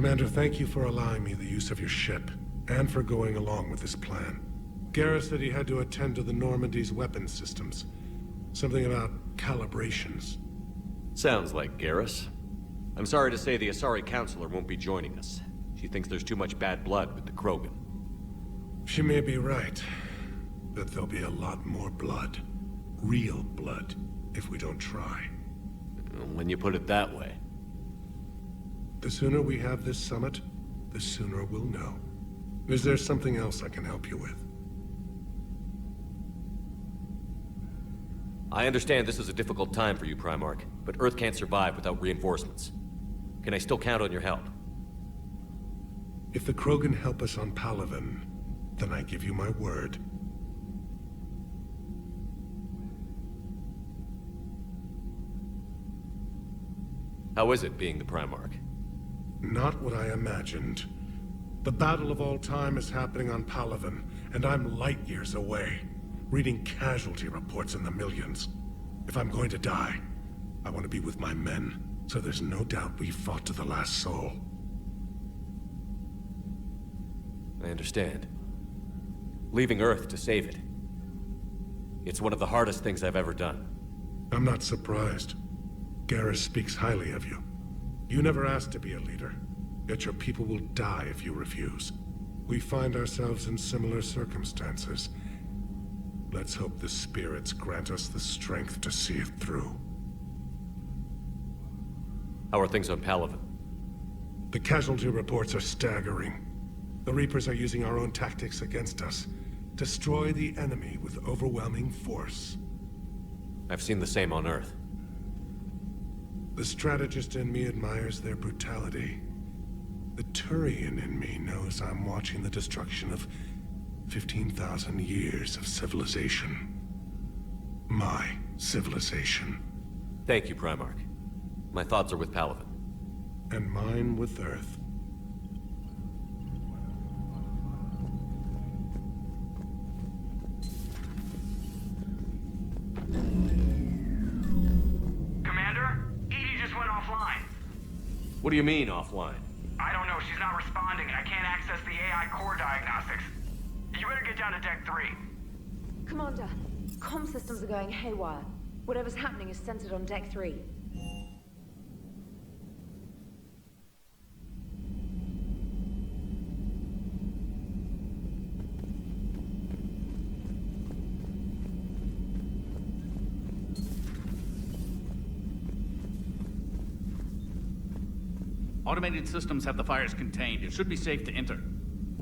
Commander, thank you for allowing me the use of your ship, and for going along with this plan. Garrus said he had to attend to the Normandy's weapons systems. Something about calibrations. Sounds like Garrus. I'm sorry to say the Asari Counselor won't be joining us. She thinks there's too much bad blood with the Krogan. She may be right, but there'll be a lot more blood. Real blood, if we don't try. When you put it that way. The sooner we have this summit, the sooner we'll know. Is there something else I can help you with? I understand this is a difficult time for you, Primarch, but Earth can't survive without reinforcements. Can I still count on your help? If the Krogan help us on Palaven, then I give you my word. How is it being the Primarch? Not what I imagined. The battle of all time is happening on Palaven, and I'm light years away, reading casualty reports in the millions. If I'm going to die, I want to be with my men, so there's no doubt we fought to the last soul. I understand. Leaving Earth to save it. It's one of the hardest things I've ever done. I'm not surprised. Garrus speaks highly of you. You never asked to be a leader, yet your people will die if you refuse. We find ourselves in similar circumstances. Let's hope the spirits grant us the strength to see it through. How are things on Palaven? The casualty reports are staggering. The Reapers are using our own tactics against us. Destroy the enemy with overwhelming force. I've seen the same on Earth. The strategist in me admires their brutality. The Turian in me knows I'm watching the destruction of 15,000 years of civilization. My civilization. Thank you, Primarch. My thoughts are with Palaven. And mine with Earth. What do you mean, offline? I don't know. She's not responding, and I can't access the AI core diagnostics. You better get down to Deck 3. Commander, comm systems are going haywire. Whatever's happening is centered on Deck 3. Automated systems have the fires contained. It should be safe to enter.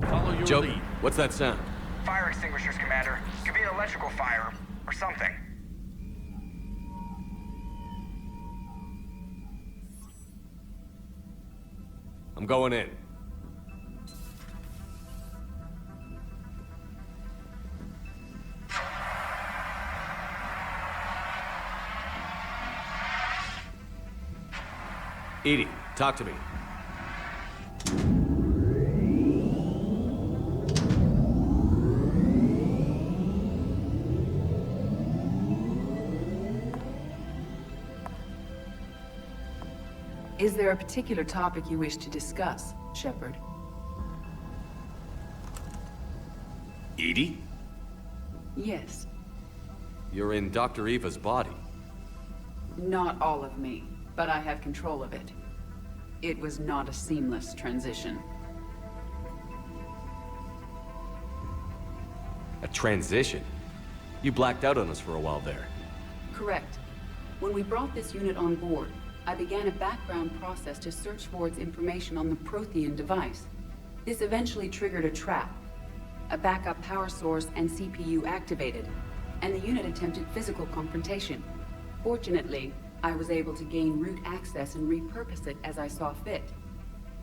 Follow your Joe, lead. what's that sound? Fire extinguishers, Commander. Could be an electrical fire, or something. I'm going in. Edie, talk to me. Is there a particular topic you wish to discuss, Shepard? Edie? Yes. You're in Dr. Eva's body. Not all of me, but I have control of it. It was not a seamless transition. A transition? You blacked out on us for a while there. Correct. When we brought this unit on board, I began a background process to search for its information on the Prothean device. This eventually triggered a trap. A backup power source and CPU activated, and the unit attempted physical confrontation. Fortunately, I was able to gain root access and repurpose it as I saw fit.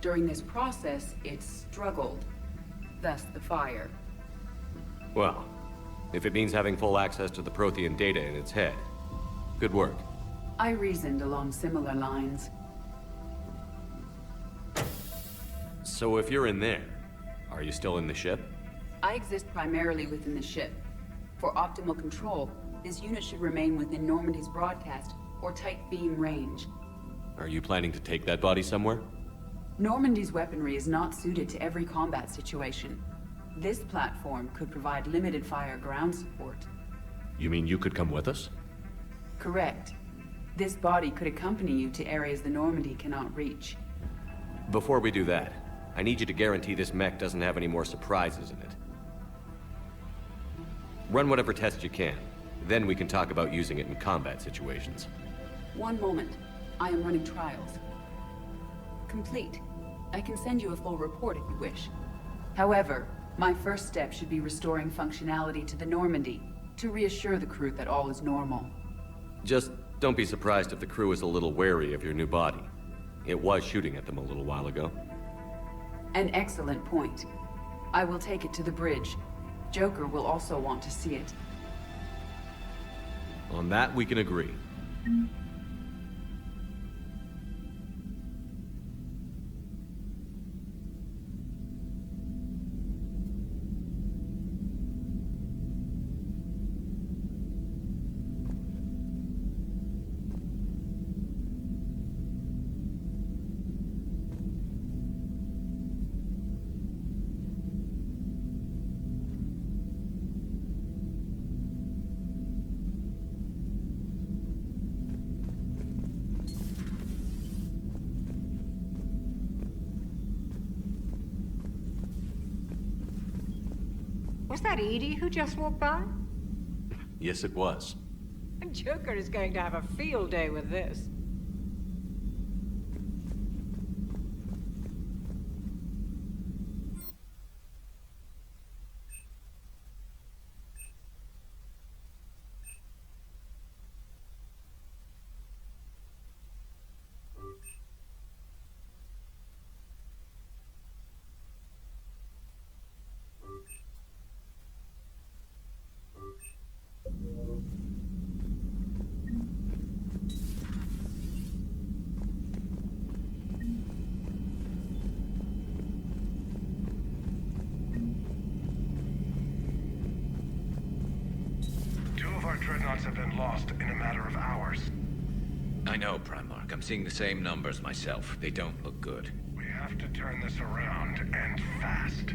During this process, it struggled. Thus the fire. Well, if it means having full access to the Prothean data in its head, good work. I reasoned along similar lines. So if you're in there, are you still in the ship? I exist primarily within the ship. For optimal control, this unit should remain within Normandy's broadcast or tight beam range. Are you planning to take that body somewhere? Normandy's weaponry is not suited to every combat situation. This platform could provide limited fire ground support. You mean you could come with us? Correct. This body could accompany you to areas the Normandy cannot reach. Before we do that, I need you to guarantee this mech doesn't have any more surprises in it. Run whatever tests you can. Then we can talk about using it in combat situations. One moment. I am running trials. Complete. I can send you a full report if you wish. However, my first step should be restoring functionality to the Normandy, to reassure the crew that all is normal. Just don't be surprised if the crew is a little wary of your new body. It was shooting at them a little while ago. An excellent point. I will take it to the bridge. Joker will also want to see it. On that, we can agree. Was that Edie who just walked by? Yes, it was. And Joker is going to have a field day with this. Our dreadnoughts have been lost in a matter of hours. I know, Primarch. I'm seeing the same numbers myself. They don't look good. We have to turn this around, and fast.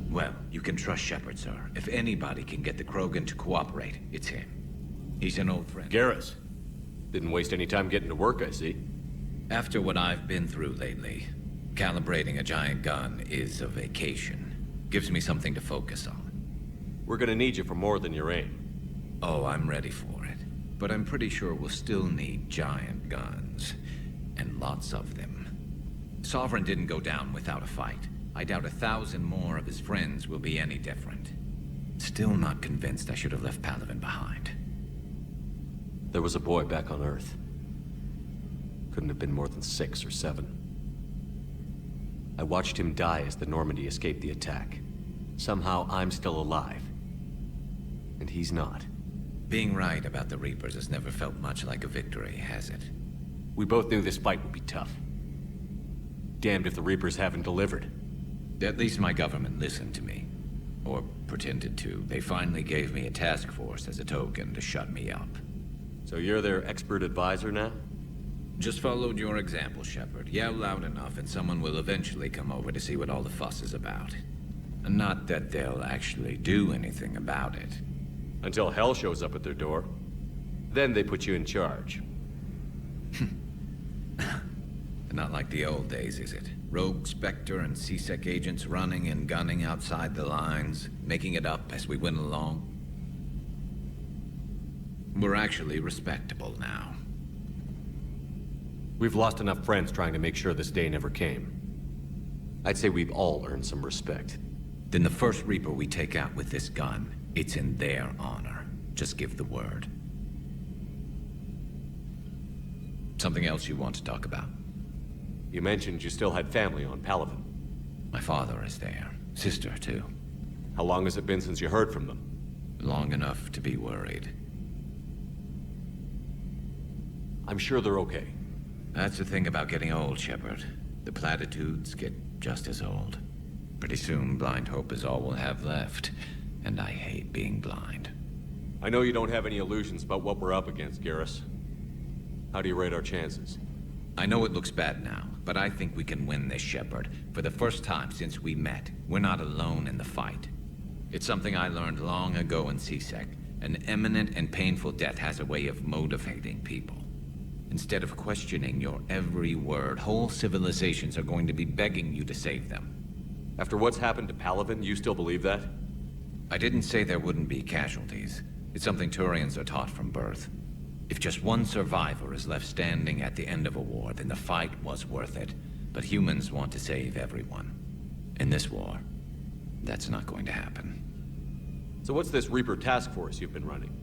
Well, you can trust Shepard, sir. If anybody can get the Krogan to cooperate, it's him. He's an old friend. Garrus. Didn't waste any time getting to work, I see. After what I've been through lately, calibrating a giant gun is a vacation. Gives me something to focus on. We're gonna need you for more than your aim. Oh, I'm ready for it. But I'm pretty sure we'll still need giant guns. And lots of them. Sovereign didn't go down without a fight. I doubt 1,000 more of his friends will be any different. Still not convinced I should have left Palaven behind. There was a boy back on Earth. Couldn't have been more than 6 or 7. I watched him die as the Normandy escaped the attack. Somehow I'm still alive. And he's not. Being right about the Reapers has never felt much like a victory, has it? We both knew this fight would be tough. Damned if the Reapers haven't delivered. At least my government listened to me. Or pretended to. They finally gave me a task force as a token to shut me up. So you're their expert advisor now? Just followed your example, Shepard. Yell loud enough and someone will eventually come over to see what all the fuss is about. Not that they'll actually do anything about it. Until hell shows up at their door. Then they put you in charge. Not like the old days, is it? Rogue Spectre and C-Sec agents running and gunning outside the lines, making it up as we went along. We're actually respectable now. We've lost enough friends trying to make sure this day never came. I'd say we've all earned some respect. Then the first Reaper we take out with this gun, it's in their honor. Just give the word. Something else you want to talk about? You mentioned you still had family on Palaven. My father is there. Sister, too. How long has it been since you heard from them? Long enough to be worried. I'm sure they're okay. That's the thing about getting old, Shepard. The platitudes get just as old. Pretty soon, blind hope is all we'll have left. And I hate being blind. I know you don't have any illusions about what we're up against, Garrus. How do you rate our chances? I know it looks bad now, but I think we can win this, Shepard. For the first time since we met, we're not alone in the fight. It's something I learned long ago in CSEC. An imminent and painful death has a way of motivating people. Instead of questioning your every word, whole civilizations are going to be begging you to save them. After what's happened to Palaven, you still believe that? I didn't say there wouldn't be casualties. It's something Turians are taught from birth. If just one survivor is left standing at the end of a war, then the fight was worth it. But humans want to save everyone. In this war, that's not going to happen. So what's this Reaper task force you've been running?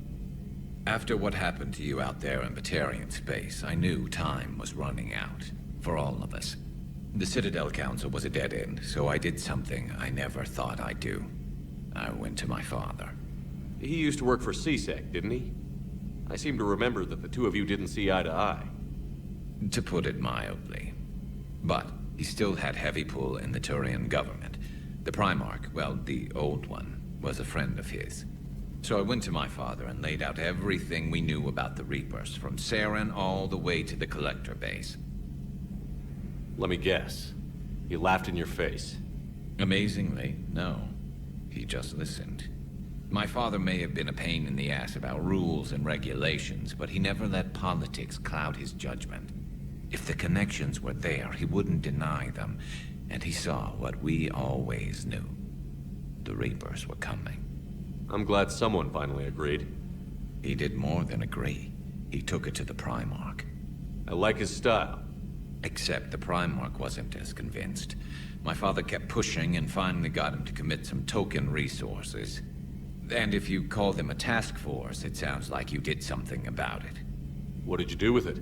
After what happened to you out there in Batarian space, I knew time was running out. For all of us. The Citadel Council was a dead end, so I did something I never thought I'd do. I went to my father. He used to work for CSEC, didn't he? I seem to remember that the two of you didn't see eye to eye. To put it mildly. But he still had heavy pull in the Turian government. The Primarch, well, the old one, was a friend of his. So I went to my father and laid out everything we knew about the Reapers, from Saren all the way to the Collector base. Let me guess. He laughed in your face. Amazingly, no. He just listened. My father may have been a pain in the ass about rules and regulations, but he never let politics cloud his judgment. If the connections were there, he wouldn't deny them, and he saw what we always knew. The Reapers were coming. I'm glad someone finally agreed. He did more than agree. He took it to the Primarch. I like his style. Except the Primarch wasn't as convinced. My father kept pushing and finally got him to commit some token resources. And if you call them a task force, it sounds like you did something about it. What did you do with it?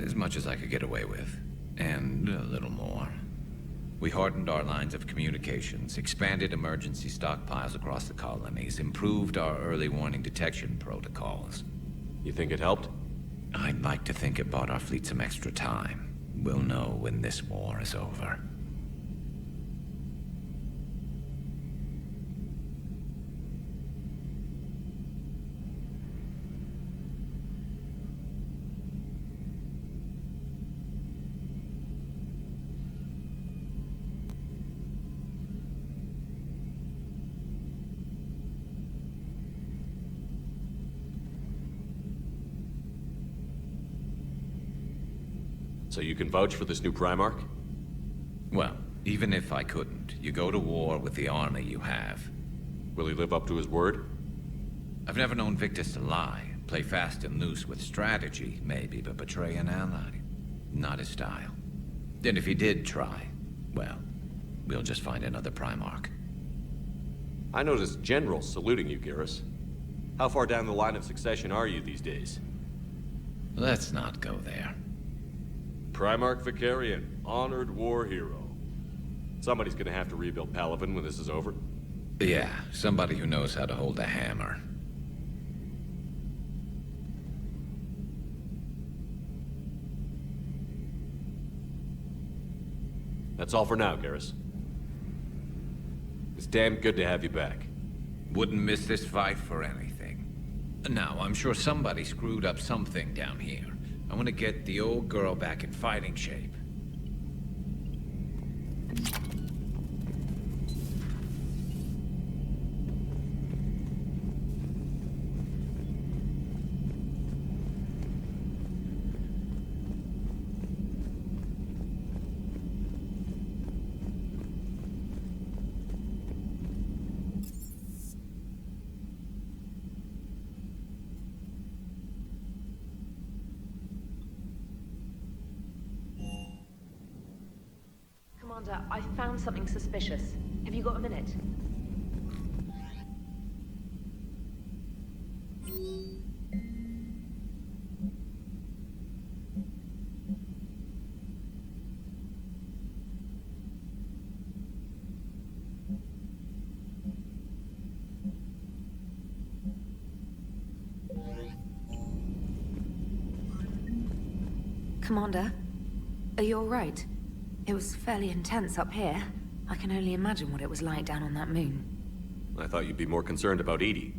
As much as I could get away with. And a little more. We hardened our lines of communications, expanded emergency stockpiles across the colonies, improved our early warning detection protocols. You think it helped? I'd like to think it bought our fleet some extra time. We'll know when this war is over. So you can vouch for this new Primarch? Well, even if I couldn't, you go to war with the army you have. Will he live up to his word? I've never known Victus to lie. Play fast and loose with strategy, maybe, but betray an ally. Not his style. And if he did try, well, we'll just find another Primarch. I noticed generals saluting you, Garrus. How far down the line of succession are you these days? Let's not go there. Primarch Vicarian, honored war hero. Somebody's gonna have to rebuild Palaven when this is over. Yeah, somebody who knows how to hold a hammer. That's all for now, Garrus. It's damn good to have you back. Wouldn't miss this fight for anything. Now, I'm sure somebody screwed up something down here. I want to get the old girl back in fighting shape. Commander, I found something suspicious. Have you got a minute? Commander, are you all right? It was fairly intense up here. I can only imagine what it was like down on that moon. I thought you'd be more concerned about Edie.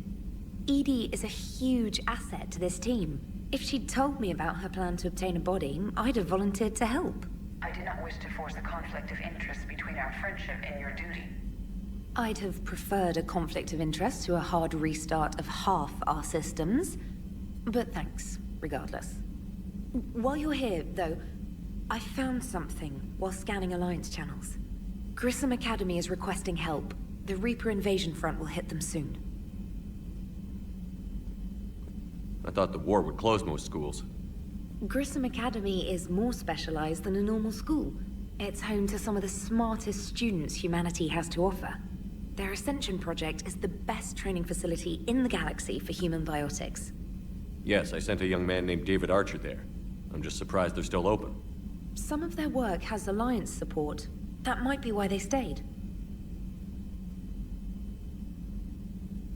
Edie is a huge asset to this team. If she'd told me about her plan to obtain a body, I'd have volunteered to help. I did not wish to force a conflict of interest between our friendship and your duty. I'd have preferred a conflict of interest to a hard restart of half our systems. But thanks, regardless. While you're here, though, I found something while scanning Alliance channels. Grissom Academy is requesting help. The Reaper invasion front will hit them soon. I thought the war would close most schools. Grissom Academy is more specialized than a normal school. It's home to some of the smartest students humanity has to offer. Their Ascension project is the best training facility in the galaxy for human biotics. Yes, I sent a young man named David Archer there. I'm just surprised they're still open. Some of their work has Alliance support. That might be why they stayed.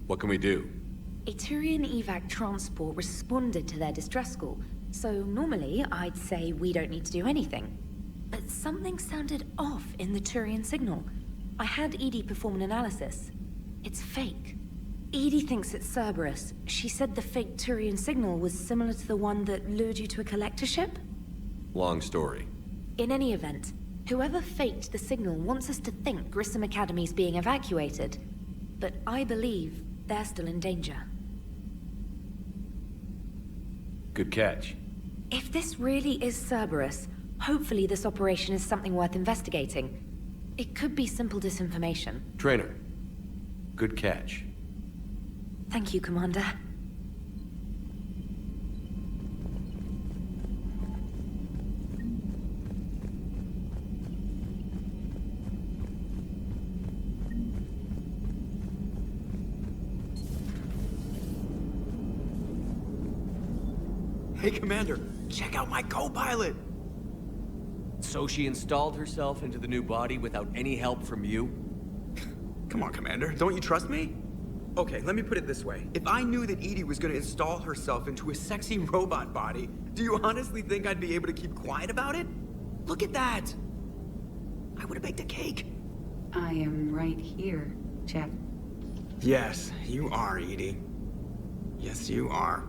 What can we do? A Turian evac transport responded to their distress call, so normally I'd say we don't need to do anything. But something sounded off in the Turian signal. I had Edie perform an analysis. It's fake. Edie thinks it's Cerberus. She said the fake Turian signal was similar to the one that lured you to a collector ship? Long story. In any event, whoever faked the signal wants us to think Grissom Academy's being evacuated. But I believe they're still in danger. Good catch. If this really is Cerberus, hopefully this operation is something worth investigating. It could be simple disinformation. Trainer. Good catch. Thank you, Commander. Hey, Commander, check out my co-pilot! So she installed herself into the new body without any help from you? Come on, Commander, don't you trust me? Okay, let me put it this way. If I knew that Edie was gonna install herself into a sexy robot body, do you honestly think I'd be able to keep quiet about it? Look at that! I would've baked a cake. I am right here, Shep. Yes, you are, Edie. Yes, you are.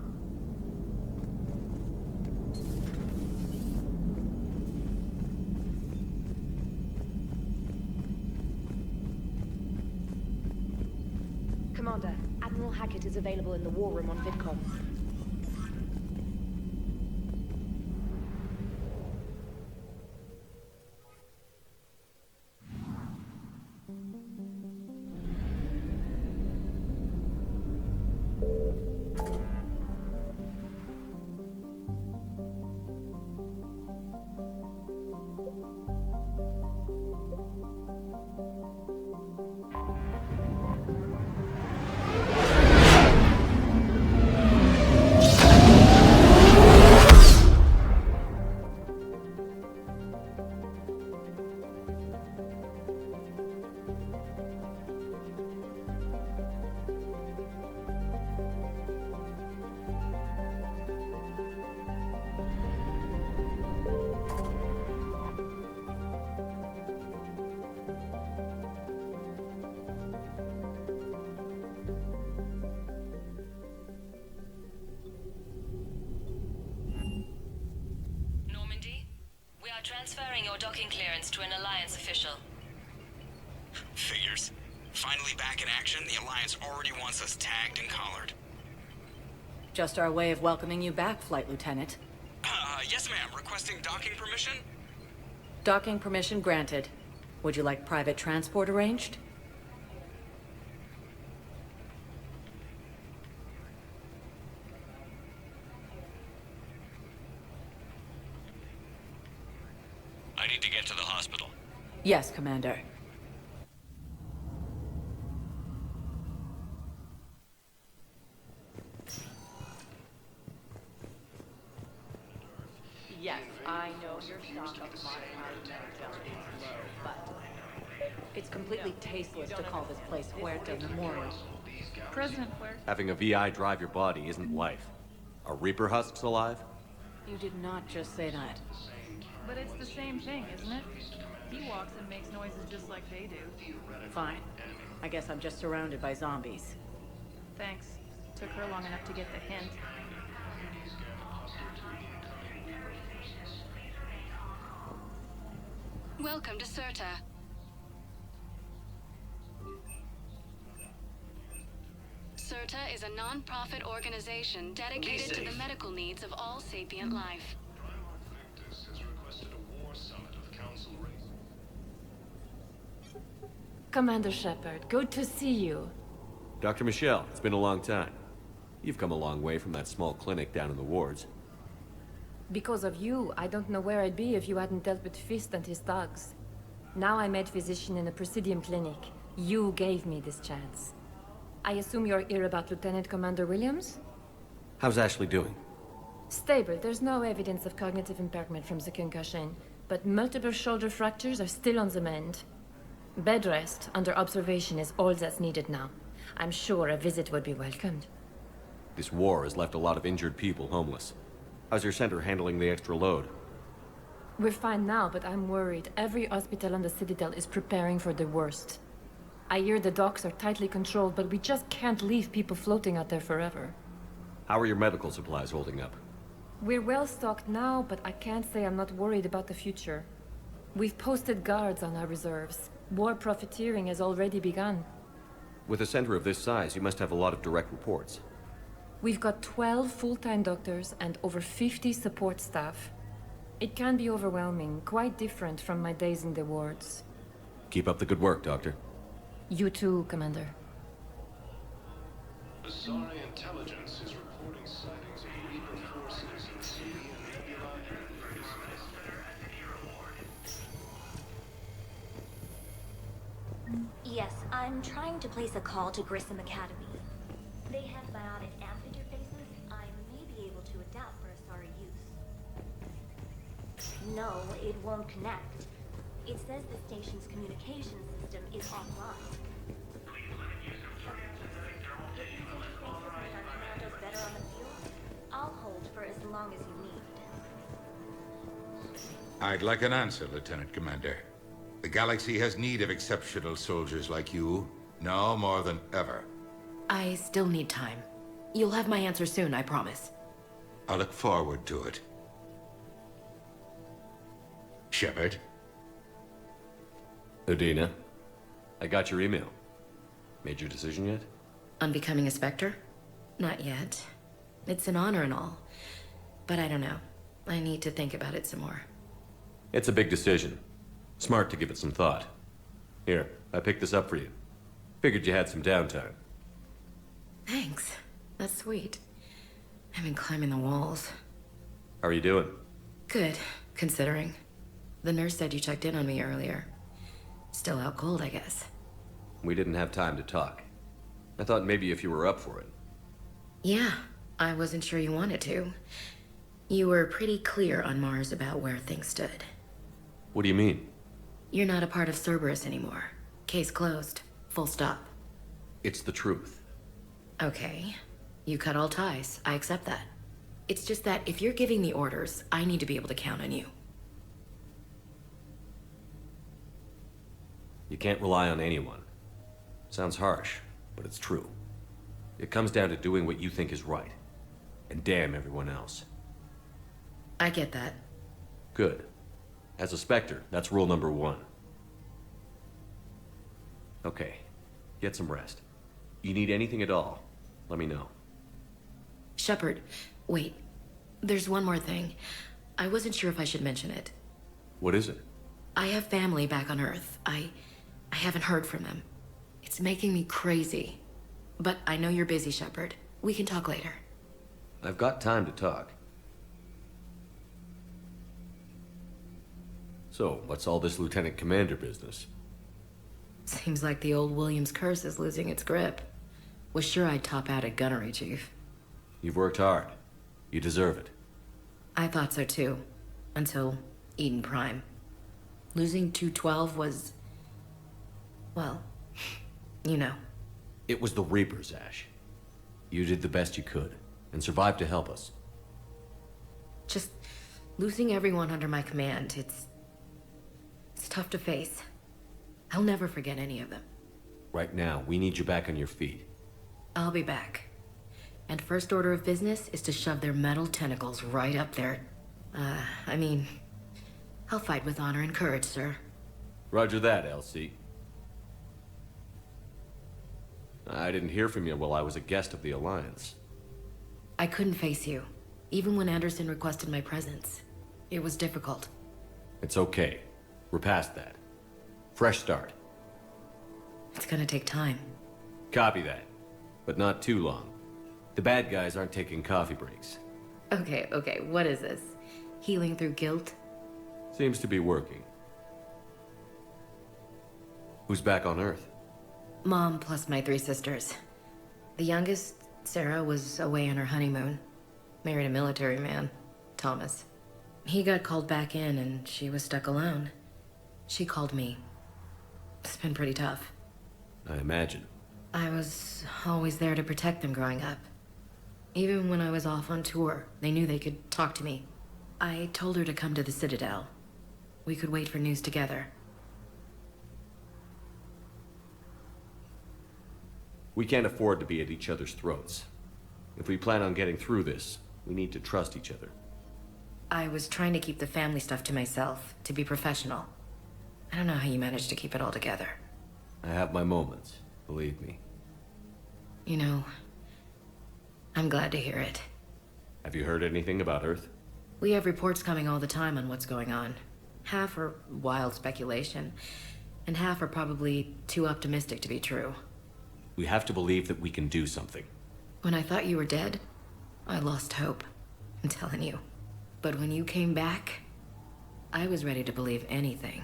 Commander, Admiral Hackett is available in the war room on VidCom. Transferring your docking clearance to an Alliance official. Figures. Finally back in action, the Alliance already wants us tagged and collared. Just our way of welcoming you back, Flight Lieutenant. Yes ma'am. Requesting docking permission? Docking permission granted. Would you like private transport arranged? I need to get to the hospital. Yes, Commander. Yes, I know your stock of modified gel is low, but it's completely tasteless to call this place Huerta Memorial. President Huerta. Having a VI drive your body isn't life. Are Reaper husks alive? You did not just say that. But it's the same thing, isn't it? He walks and makes noises just like they do. Fine. I guess I'm just surrounded by zombies. Thanks. Took her long enough to get the hint. Welcome to CERTA. CERTA is a non-profit organization dedicated to the medical needs of all sapient life. Commander Shepard, good to see you. Dr. Michelle, it's been a long time. You've come a long way from that small clinic down in the wards. Because of you, I don't know where I'd be if you hadn't dealt with Fist and his thugs. Now I'm med physician in a Presidium clinic. You gave me this chance. I assume you're here about Lieutenant Commander Williams? How's Ashley doing? Stable. There's no evidence of cognitive impairment from the concussion, but multiple shoulder fractures are still on the mend. Bed rest under observation is all that's needed now. I'm sure a visit would be welcomed. This war has left a lot of injured people homeless. How's your center handling the extra load? We're fine now, but I'm worried. Every hospital on the Citadel is preparing for the worst. I hear the docks are tightly controlled, but we just can't leave people floating out there forever. How are your medical supplies holding up? We're well stocked now, but I can't say I'm not worried about the future. We've posted guards on our reserves. War profiteering has already begun. With a center of this size, you must have a lot of direct reports. We've got 12 full-time doctors and over 50 support staff. It can be overwhelming, quite different from my days in the wards. Keep up the good work, Doctor. You too, Commander. Asari intelligence is reporting sightings of Reaper forces in Syria Nebula areas. Yes, I'm trying to place a call to Grissom Academy. They have biotic amp interfaces I may be able to adapt for Asari use. No, it won't connect. It says the station's communication system is offline. Better on the field? I'll hold for as long as you need. I'd like an answer, Lieutenant Commander. The galaxy has need of exceptional soldiers like you, now more than ever. I still need time. You'll have my answer soon, I promise. I look forward to it. Shepard? Udina, I got your email. Made your decision yet? On becoming a Spectre? Not yet. It's an honor and all. But I don't know. I need to think about it some more. It's a big decision. Smart to give it some thought. Here, I picked this up for you. Figured you had some downtime. Thanks. That's sweet. I've been climbing the walls. How are you doing? Good, considering. The nurse said you checked in on me earlier. Still out cold, I guess. We didn't have time to talk. I thought maybe if you were up for it. Yeah, I wasn't sure you wanted to. You were pretty clear on Mars about where things stood. What do you mean? You're not a part of Cerberus anymore. Case closed. Full stop. It's the truth. Okay. You cut all ties. I accept that. It's just that if you're giving the orders, I need to be able to count on you. You can't rely on anyone. Sounds harsh, but it's true. It comes down to doing what you think is right. And damn everyone else. I get that. Good. As a Spectre, that's rule number 1. Okay. Get some rest. You need anything at all, let me know. Shepard, wait. There's one more thing. I wasn't sure if I should mention it. What is it? I have family back on Earth. I haven't heard from them. It's making me crazy. But I know you're busy, Shepard. We can talk later. I've got time to talk. So, what's all this Lieutenant Commander business? Seems like the old Williams curse is losing its grip. Was sure I'd top out at gunnery, Chief. You've worked hard. You deserve it. I thought so too. Until Eden Prime. Losing 212 was... well, you know. It was the Reapers, Ash. You did the best you could, and survived to help us. Just losing everyone under my command, it's tough to face. I'll never forget any of them. Right now, we need you back on your feet. I'll be back. And first order of business is to shove their metal tentacles right up there. I mean, I'll fight with honor and courage, sir. Roger that, LC. I didn't hear from you while I was a guest of the Alliance. I couldn't face you, even when Anderson requested my presence. It was difficult. It's okay. We're past that. Fresh start. It's gonna take time. Copy that. But not too long. The bad guys aren't taking coffee breaks. Okay, what is this? Healing through guilt? Seems to be working. Who's back on Earth? Mom plus my 3 sisters. The youngest, Sarah, was away on her honeymoon. Married a military man, Thomas. He got called back in and she was stuck alone. She called me. It's been pretty tough. I imagine. I was always there to protect them growing up. Even when I was off on tour, they knew they could talk to me. I told her to come to the Citadel. We could wait for news together. We can't afford to be at each other's throats. If we plan on getting through this, we need to trust each other. I was trying to keep the family stuff to myself, to be professional. I don't know how you managed to keep it all together. I have my moments, believe me. You know, I'm glad to hear it. Have you heard anything about Earth? We have reports coming all the time on what's going on. Half are wild speculation, and half are probably too optimistic to be true. We have to believe that we can do something. When I thought you were dead, I lost hope. I'm telling you. But when you came back, I was ready to believe anything.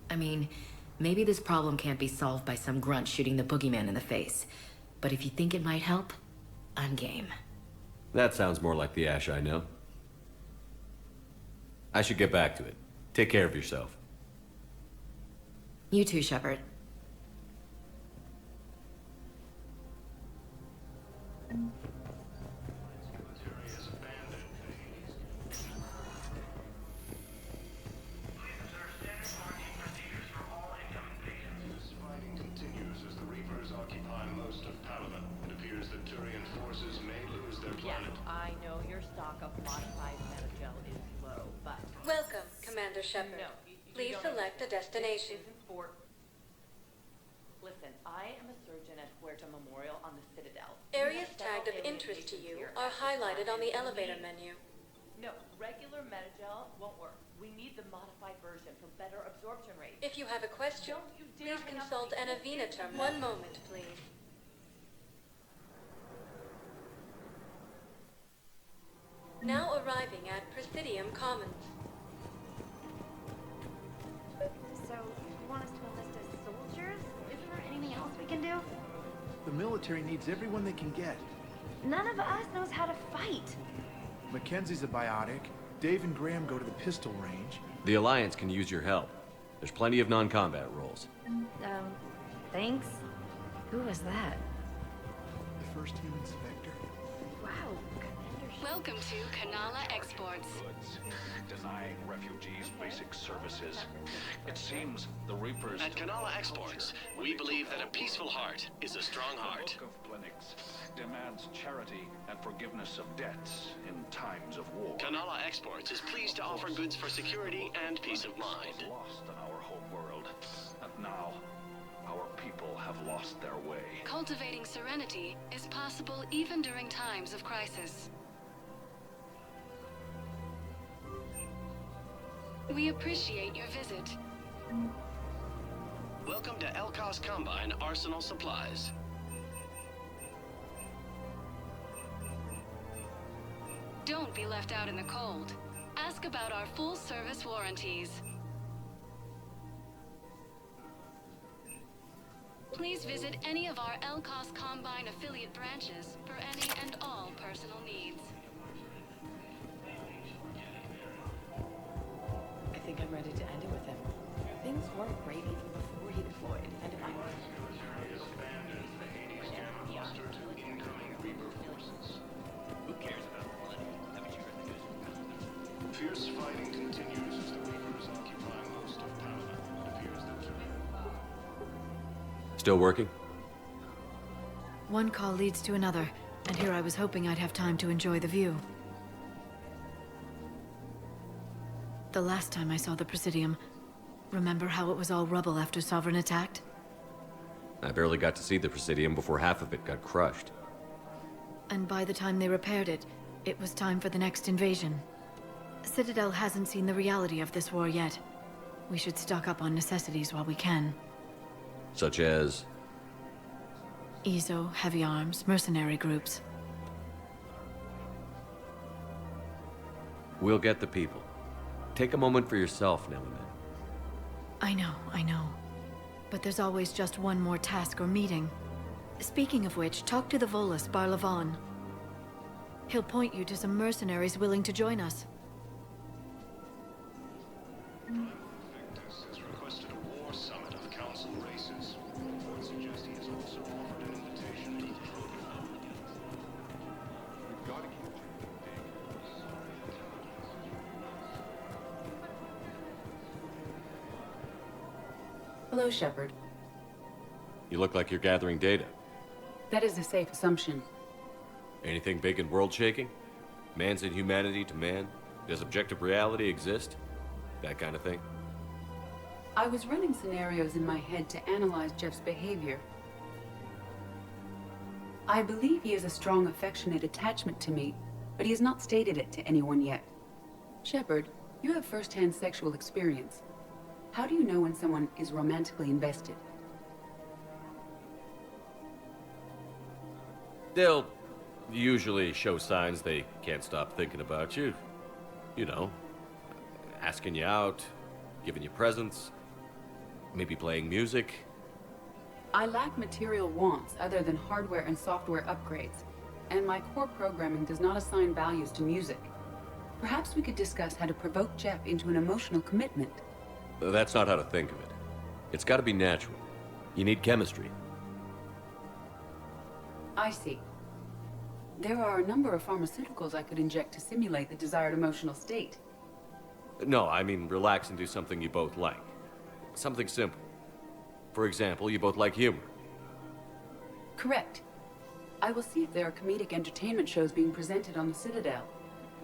I mean, maybe this problem can't be solved by some grunt shooting the boogeyman in the face. But if you think it might help, I'm game. That sounds more like the Ash I know. I should get back to it. Take care of yourself. You too, Shepard. Welcome, Commander Shepard. Please select a destination. Listen, I am a surgeon at Huerta Memorial on the Citadel. Areas tagged of interest to you are highlighted on the elevator menu. No, regular Metagel won't work. We need the modified version for better absorption rate. If you have a question, please consult an Avena term. One moment, please. Now arriving at Presidium Commons. So, you want us to enlist as soldiers? Isn't there anything else we can do? The military needs everyone they can get. None of us knows how to fight. Mackenzie's a biotic. Dave and Graham go to the pistol range. The Alliance can use your help. There's plenty of non-combat roles. Thanks. Who was that? The first human Spectre. Wow. Welcome to Kanala Exports. Denying refugees basic services. It seems the Reapers... At Kanala Exports, we believe that a peaceful heart is a strong heart. The Book of Clinics demands charity and forgiveness of debts in times of war. Kanala Exports is pleased to offer goods for security and peace of mind. Lost in our home world, and now our people have lost their way. Cultivating serenity is possible even during times of crisis. We appreciate your visit. Welcome to Elkos Combine Arsenal Supplies. Don't be left out in the cold. Ask about our full-service warranties. Please visit any of our Elkos Combine affiliate branches for any and all personal needs. I think I'm ready to end it with him. Things weren't great even before he deployed, and if I was... Who cares about the money? Haven't you heard the news? Fierce fighting continues as the Reapers occupy most of Panama. It appears that... Still working? One call leads to another, and here I was hoping I'd have time to enjoy the view. The last time I saw the Presidium, Remember how it was all rubble after Sovereign attacked? I barely got to see the Presidium before half of it got crushed. And by the time they repaired it, it was time for the next invasion. Citadel hasn't seen the reality of this war yet. We should stock up on necessities while we can. Such as? EZO, heavy arms, mercenary groups. We'll get the people. Take a moment for yourself now and then. I know. But there's always just one more task or meeting. Speaking of which, talk to the Volus, Barlavan. He'll point you to some mercenaries willing to join us. Victus has requested a war summit of council races. I would suggest he has also offered an invitation to the program. We've got to keep Hello, Shepard. You look like you're gathering data. That is a safe assumption. Anything big and world-shaking? Man's inhumanity to man? Does objective reality exist? That kind of thing? I was running scenarios in my head to analyze Jeff's behavior. I believe he has a strong affectionate attachment to me, but he has not stated it to anyone yet. Shepard, you have first-hand sexual experience. How do you know when someone is romantically invested? They'll usually show signs they can't stop thinking about you. You know, asking you out, giving you presents, maybe playing music. I lack material wants other than hardware and software upgrades, and my core programming does not assign values to music. Perhaps we could discuss how to provoke Jeff into an emotional commitment. That's not how to think of it. It's got to be natural. You need chemistry. I see. There are a number of pharmaceuticals I could inject to simulate the desired emotional state. No, I mean relax and do something you both like. Something simple. For example, you both like humor. Correct. I will see if there are comedic entertainment shows being presented on the Citadel.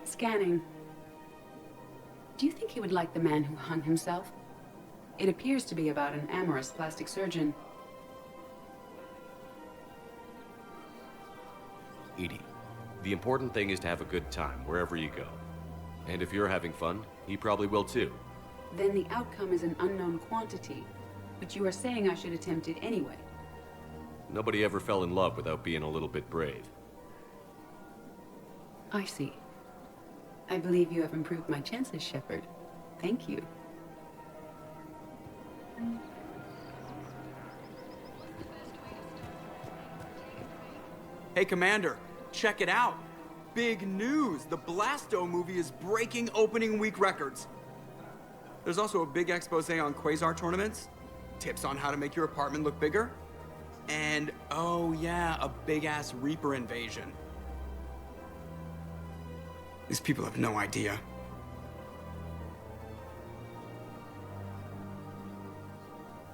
Scanning. Do you think he would like The Man Who Hung Himself? It appears to be about an amorous plastic surgeon. Edie, the important thing is to have a good time wherever you go. And if you're having fun, he probably will too. Then the outcome is an unknown quantity. But you are saying I should attempt it anyway. Nobody ever fell in love without being a little bit brave. I see. I believe you have improved my chances, Shepard. Thank you. Hey, Commander, check it out. Big news! The Blasto movie is breaking opening week records. There's also a big expose on quasar tournaments, tips on how to make your apartment look bigger, and, oh yeah, a big-ass Reaper invasion. These people have no idea.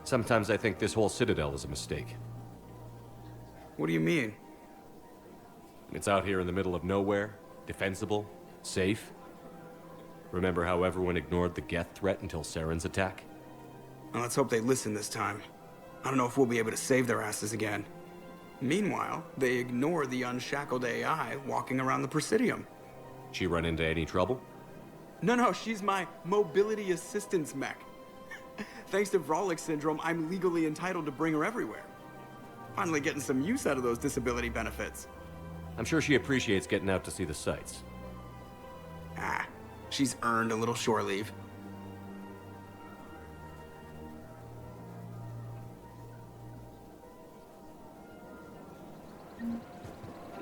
Sometimes I think this whole Citadel is a mistake. What do you mean? It's out here in the middle of nowhere, defensible, safe. Remember how everyone ignored the Geth threat until Saren's attack? Well, let's hope they listen this time. I don't know if we'll be able to save their asses again. Meanwhile, they ignore the unshackled AI walking around the Presidium. She run into any trouble? No, she's my mobility assistance mech. Thanks to Vrolic syndrome, I'm legally entitled to bring her everywhere. Finally getting some use out of those disability benefits. I'm sure she appreciates getting out to see the sights. Ah, she's earned a little shore leave.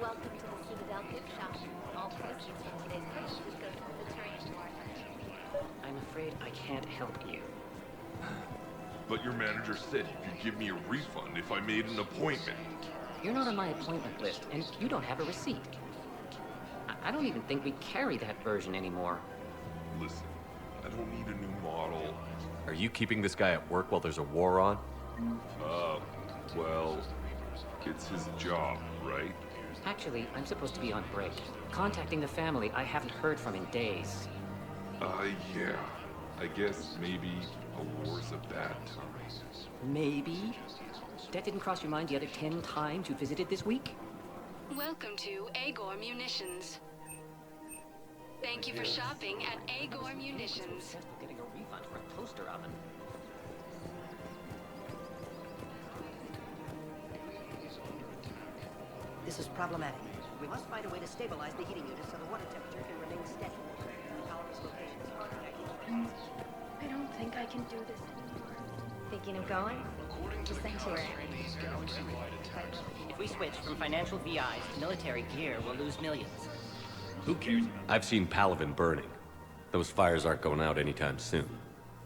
Welcome to the Citadel gift shop. All proceeds from today's purchases go to the Turian Department. I'm afraid I can't help you. But your manager said you could give me a refund if I made an appointment. You're not on my appointment list, and you don't have a receipt. I don't even think we carry that version anymore. Listen, I don't need a new model. Are you keeping this guy at work while there's a war on? Well, it's his job, right? Actually, I'm supposed to be on break. Contacting the family I haven't heard from in days. Yeah. I guess maybe A war's a bad time. Maybe. That didn't cross your mind the other 10 times you visited this week? Welcome to Agor Munitions. Thank you for shopping at Agor Munitions. Getting a refund for a toaster oven. This is problematic. We must find a way to stabilize the heating unit so the water temperature can remain steady. The power's location is hard to calculate. I don't think I can do this anymore. Thinking of going? The sanctuary. If we switch from financial VIs to military gear, we'll lose millions. Who cares? I've seen Palaven burning. Those fires aren't going out anytime soon.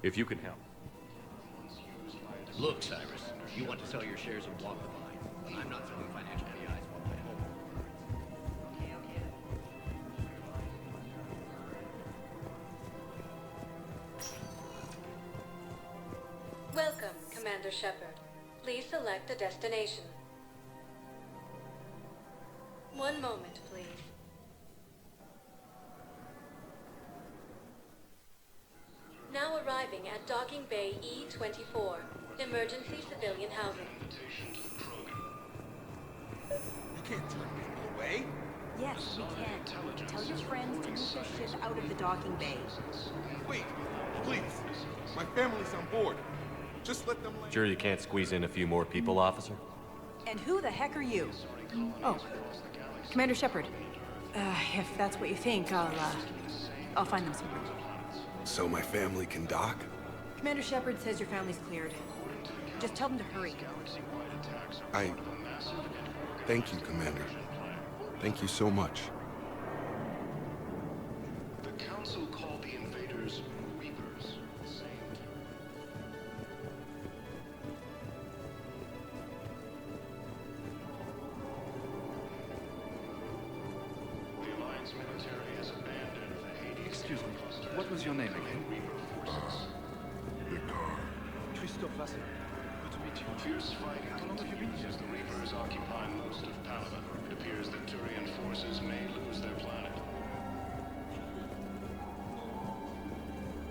If you can help. Look, Cyrus, you want to sell your shares and walk the line. I'm not throwing financial VIs while playing home. Welcome, Commander Shepard. Please select a destination. One moment, please. Now arriving at Docking Bay E-24, emergency civilian housing. You can't turn people away. Yes, we can. Tell your friends to move their ship out of the docking bay. Wait, please. My family's on board. Just let them land. Sure you can't squeeze in a few more people, officer? And who the heck are you? Oh, Commander Shepard. If that's what you think, I'll find them somewhere. So my family can dock? Commander Shepard says your family's cleared. Just tell them to hurry. Thank you, Commander. Thank you so much. The Council called the invaders Reapers. The Alliance military has abandoned the Hades. Excuse me, what was your name again? Christophe Vassal. Good to meet you. Fierce fighting continues as the Reapers occupy most of Palaven. It appears that Turian forces may lose their planet.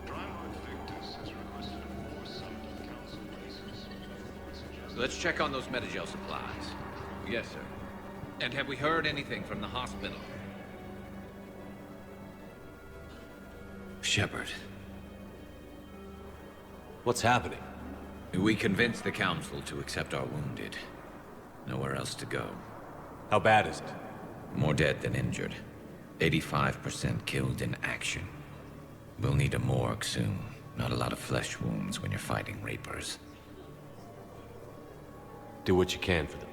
Primarch Victus has requested a war summit of Council races. Let's check on those Metagel supplies. Yes, sir. And have we heard anything from the hospital? Shepard. What's happening? We convinced the Council to accept our wounded. Nowhere else to go. How bad is it? More dead than injured. 85% killed in action. We'll need a morgue soon. Not a lot of flesh wounds when you're fighting Reapers. Do what you can for them.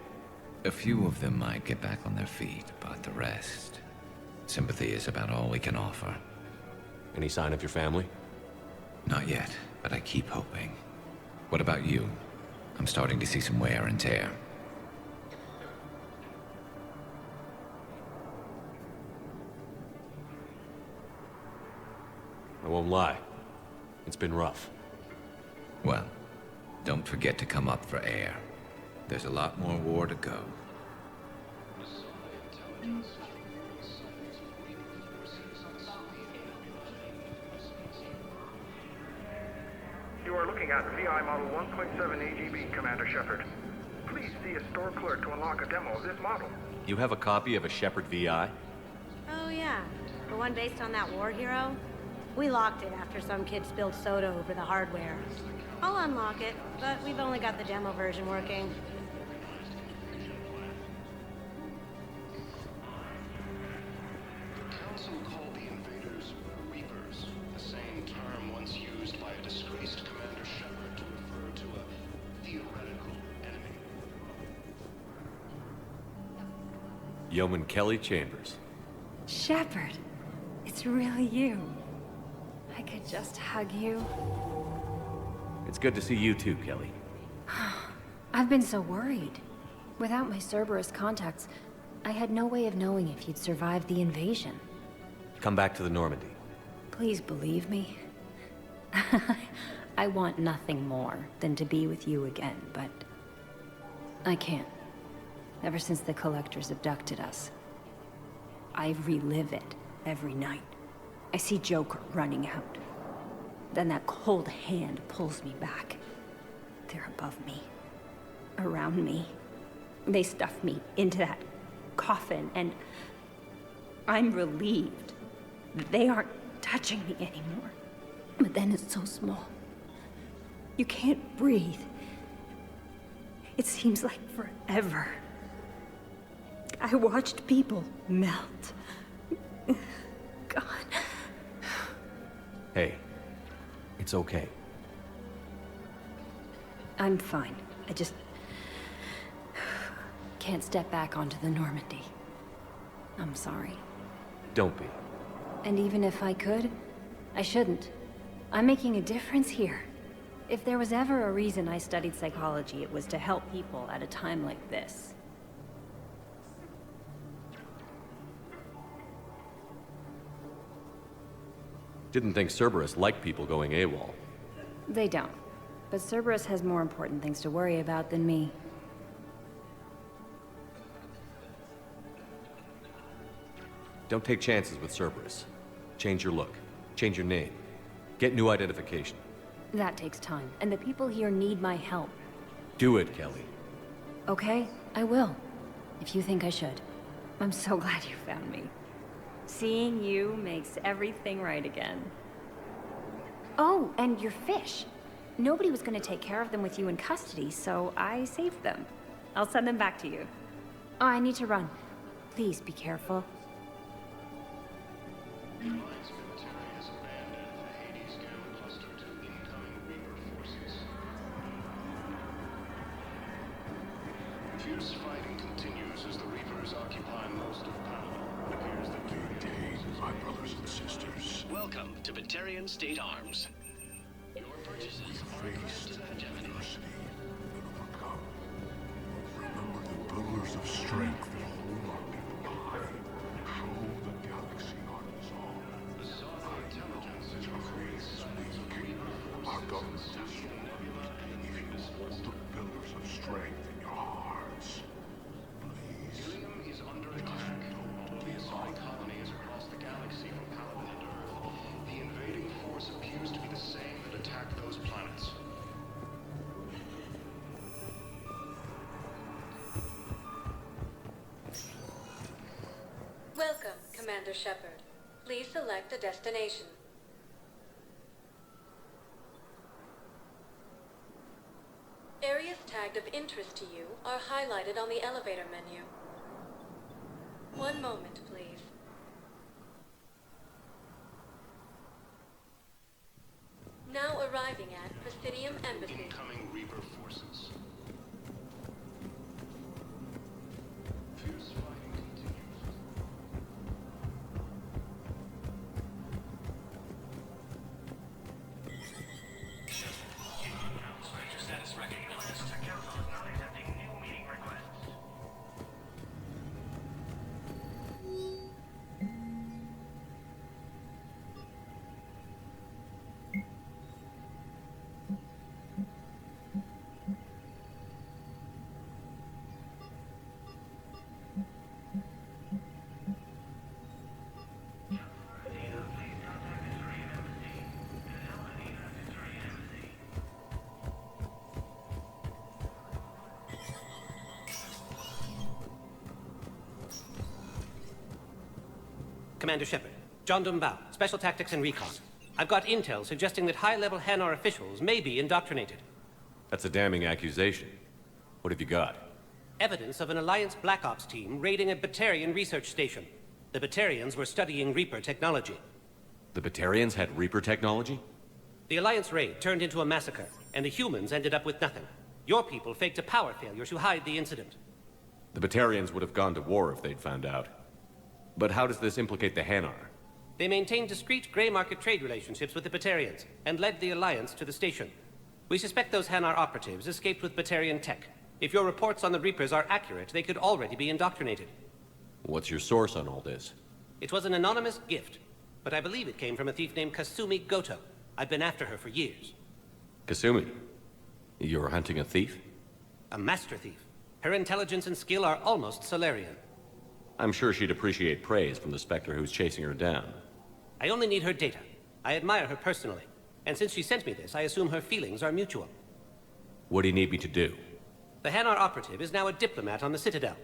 A few of them might get back on their feet, but the rest... Sympathy is about all we can offer. Any sign of your family? Not yet, but I keep hoping. What about you? I'm starting to see some wear and tear. I won't lie. It's been rough. Well, don't forget to come up for air. There's a lot more war to go. You are looking at VI Model 1.7 AGB, Commander Shepard. Please see a store clerk to unlock a demo of this model. You have a copy of a Shepard VI? Oh yeah, the one based on that war hero? We locked it after some kid spilled soda over the hardware. I'll unlock it, but we've only got the demo version working. The Council called the invaders Reapers, the same term once used by a disgraced Commander Shepard to refer to a theoretical enemy. Yeoman Kelly Chambers. Shepard, it's really you. I could just hug you. It's good to see you too, Kelly. I've been so worried. Without my Cerberus contacts, I had no way of knowing if you'd survived the invasion. Come back to the Normandy. Please believe me. I want nothing more than to be with you again, but I can't. Ever since the Collectors abducted us, I relive it every night. I see Joker running out. Then that cold hand pulls me back. They're above me. Around me. They stuff me into that coffin, and I'm relieved. They aren't touching me anymore. But then it's so small. You can't breathe. It seems like forever. I watched people melt. God. Hey, it's okay. I'm fine. I just can't step back onto the Normandy. I'm sorry. Don't be. And even if I could, I shouldn't. I'm making a difference here. If there was ever a reason I studied psychology, it was to help people at a time like this. Didn't think Cerberus liked people going AWOL. They don't. But Cerberus has more important things to worry about than me. Don't take chances with Cerberus. Change your look. Change your name. Get new identification. That takes time, and the people here need my help. Do it, Kelly. Okay, I will. If you think I should. I'm so glad you found me. Seeing you makes everything right again. Oh, and your fish. Nobody was going to take care of them with you in custody, so I saved them. I'll send them back to you. Oh, I need to run. Please be careful. Fierce fighting continues as the Reapers occupy most of Panama. It appears that my brothers and sisters. Welcome to Batarian State Arms. Your purchases are Faced adversity and overcome. Remember the pillars of strength that hold our people behind. Show the galaxy our resolve. Our intelligence is weak. Our government is strong. If you hold the pillars of strength in your hearts, please. Helium is under attack. The assault colonies across the galaxy from Paladin and Earth. The invading force appears to be the same that attacked those planets. Welcome, Commander Shepard. Please select a destination. Areas tagged of interest to you are highlighted on the elevator menu. One moment, please. Now arriving at Presidium Embassy. Incoming Reaper forces. Fierce fighting continues. Stranger status recognized. Council is not accepting new meeting requests. Commander Shepard, John Dumbao, Special Tactics and Recon. I've got intel suggesting that high-level Hanar officials may be indoctrinated. That's a damning accusation. What have you got? Evidence of an Alliance Black Ops team raiding a Batarian research station. The Batarians were studying Reaper technology. The Batarians had Reaper technology? The Alliance raid turned into a massacre, and the humans ended up with nothing. Your people faked a power failure to hide the incident. The Batarians would have gone to war if they'd found out. But how does this implicate the Hanar? They maintained discreet gray market trade relationships with the Batarians, and led the Alliance to the station. We suspect those Hanar operatives escaped with Batarian tech. If your reports on the Reapers are accurate, they could already be indoctrinated. What's your source on all this? It was an anonymous gift, but I believe it came from a thief named Kasumi Goto. I've been after her for years. Kasumi? You're hunting a thief? A master thief. Her intelligence and skill are almost Solarian. I'm sure she'd appreciate praise from the Spectre who's chasing her down. I only need her data. I admire her personally. And since she sent me this, I assume her feelings are mutual. What do you need me to do? The Hanar operative is now a diplomat on the Citadel.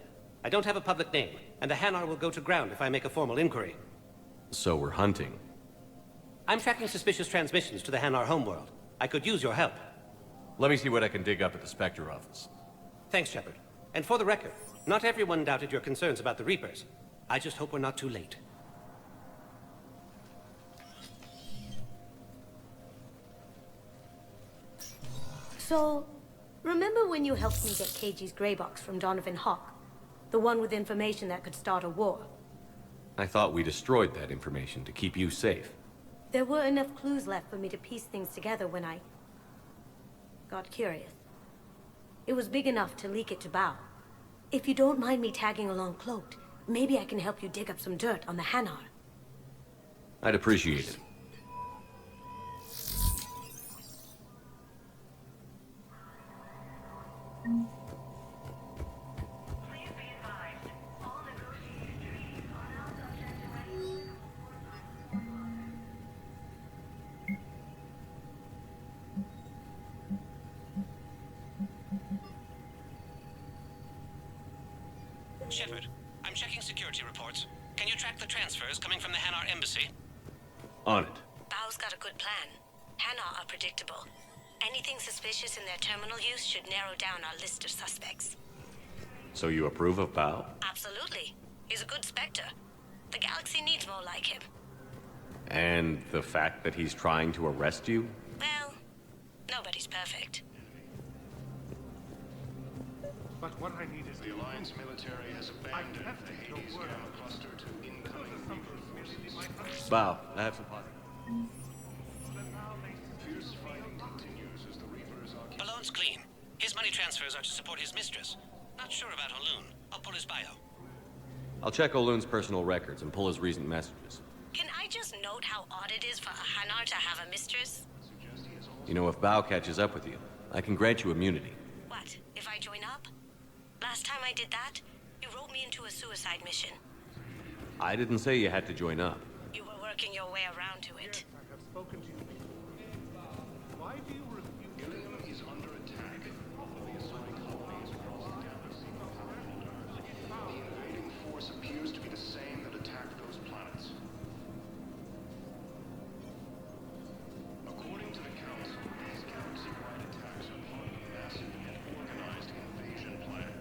I don't have a public name, and the Hanar will go to ground if I make a formal inquiry. So we're hunting. I'm tracking suspicious transmissions to the Hanar homeworld. I could use your help. Let me see what I can dig up at the Spectre office. Thanks, Shepard. And for the record, not everyone doubted your concerns about the Reapers. I just hope we're not too late. So, remember when you helped me get KG's gray box from Donovan Hawk? The one with information that could start a war? I thought we destroyed that information to keep you safe. There were enough clues left for me to piece things together when I got curious. It was big enough to leak it to Bao. If you don't mind me tagging along cloaked, maybe I can help you dig up some dirt on the Hanar. I'd appreciate it. Shepard, I'm checking security reports. Can you track the transfers coming from the Hanar embassy? On it. Bao's got a good plan. Hanar are predictable. Anything suspicious in their terminal use should narrow down our list of suspects. So you approve of Bao? Absolutely. He's a good Spectre. The galaxy needs more like him. And the fact that he's trying to arrest you? Well, nobody's perfect. But what I need is the Alliance military has abandoned the Hades gamma cluster to incoming Reaper forces. Bao, I have some pot. Fierce fighting continues as the Reapers occupy. Balloon's clean. His money transfers are to support his mistress. Not sure about Haloon. I'll pull his bio. I'll check Oloon's personal records and pull his recent messages. Can I just note how odd it is for a Hanar to have a mistress? You know, if Bao catches up with you, I can grant you immunity. What, if I join up? Last time I did that, you wrote me into a suicide mission. I didn't say you had to join up. You were working your way around to it. I have spoken to you. Why do you refuse? Ilium is under attack. The assaulting colonies across the galaxy from planet Earth. The invading force appears to be the same that attacked those planets. According to the Council, these galaxy-wide attacks are part of a massive and organized invasion plan.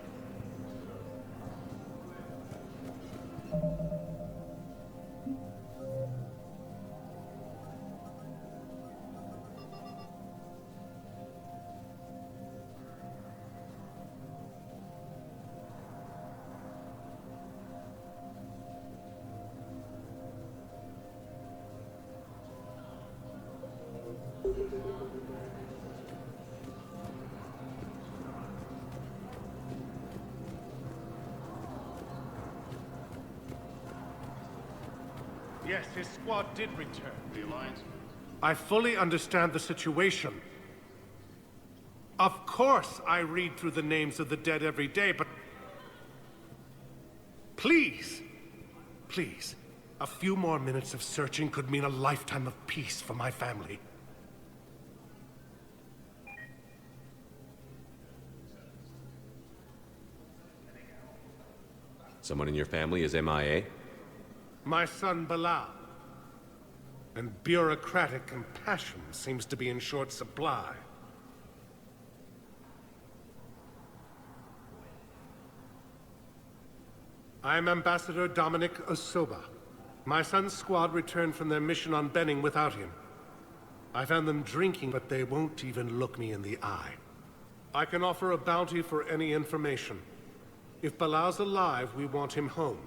Yes, his squad did return. The Alliance... I fully understand the situation. Of course I read through the names of the dead every day, but... Please! Please. A few more minutes of searching could mean a lifetime of peace for my family. Someone in your family is MIA? My son Bilal. And bureaucratic compassion seems to be in short supply. I'm Ambassador Dominic Osoba. My son's squad returned from their mission on Benning without him. I found them drinking, but they won't even look me in the eye. I can offer a bounty for any information. If Bilal's alive, we want him home.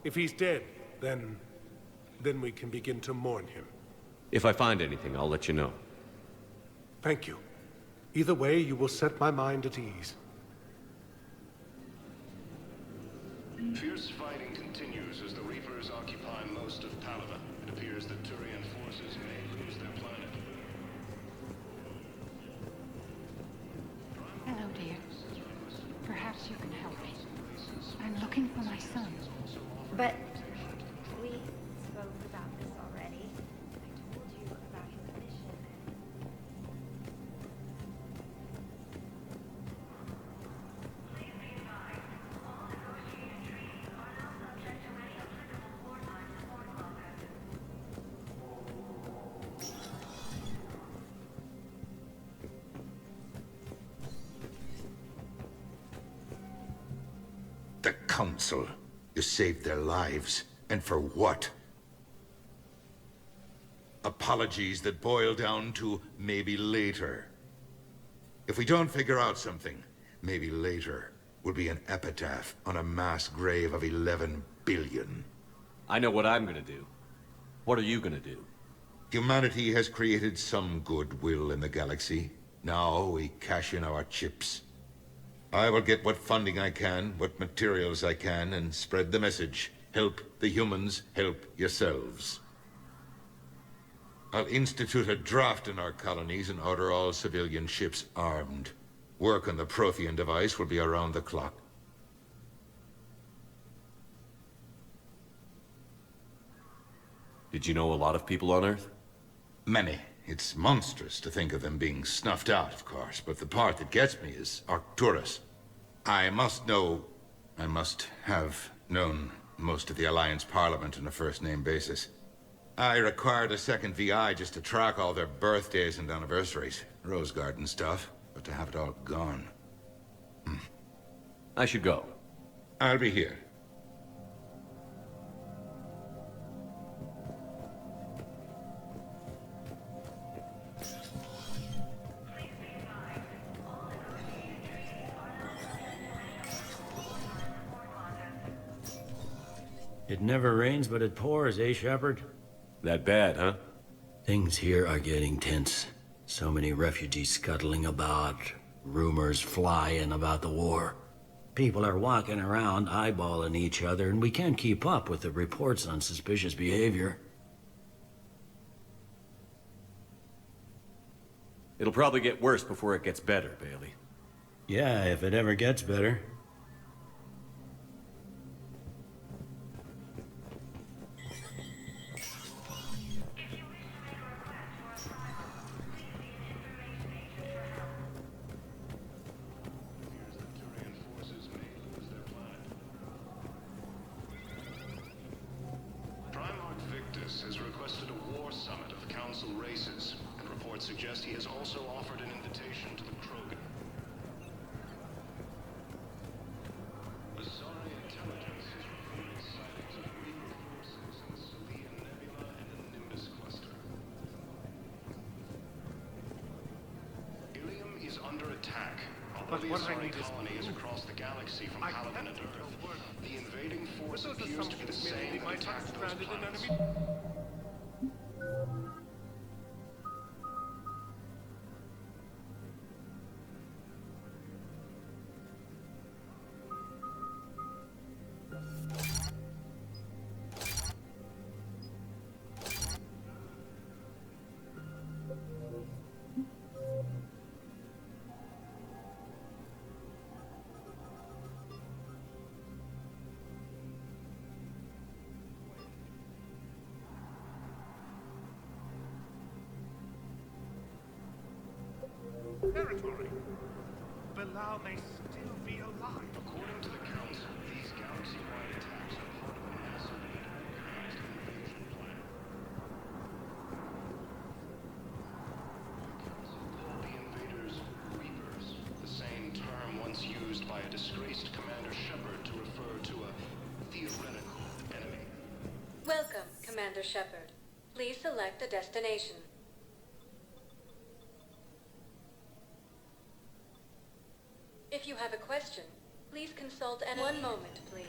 If he's dead, then we can begin to mourn him. If I find anything, I'll let you know. Thank you. Either way, you will set my mind at ease. Fierce fighting continues as the Reapers occupy most of Palava. It appears that Turian forces may lose their planet. Hello, dear. Perhaps you can help me. I'm looking for my son. But we spoke about this already. I told you about his mission. council. You saved their lives. And for what? Apologies that boil down to maybe later. If we don't figure out something, maybe later will be an epitaph on a mass grave of 11 billion. I know what I'm gonna do. What are you gonna do? Humanity has created some goodwill in the galaxy. Now we cash in our chips. I will get what funding I can, what materials I can, and spread the message. Help the humans, help yourselves. I'll institute a draft in our colonies and order all civilian ships armed. Work on the Prothean device will be around the clock. Did you know a lot of people on Earth? Many. It's monstrous to think of them being snuffed out, of course, but the part that gets me is Arcturus. I must have known most of the Alliance Parliament on a first-name basis. I required a second VI just to track all their birthdays and anniversaries. Rose Garden stuff, but to have it all gone. I should go. I'll be here. It never rains, but it pours, eh, Shepard? That bad, huh? Things here are getting tense. So many refugees scuttling about, rumors flying about the war. People are walking around eyeballing each other, and we can't keep up with the reports on suspicious behavior. It'll probably get worse before it gets better, Bailey. Yeah, if it ever gets better. has requested a war summit of council races, and reports suggest he has also offered an invitation to the Krogan. Asari intelligence is reporting sightings of Reaper forces in the Salian Nebula and the Nimbus cluster. Ilium is under attack. Although the Asari colony is across the galaxy from Paladin and Earth, the invading force appears to be the same that attacked those planets. Territory. Bilal may still be alive. According to the Council, these galaxy-wide attacks are part of a massive organized invasion plan. The Council called the invaders Reapers, the same term once used by a disgraced Commander Shepard to refer to a theoretical enemy. Welcome, Commander Shepard. Please select a destination. If you have a question, please consult and one moment, please.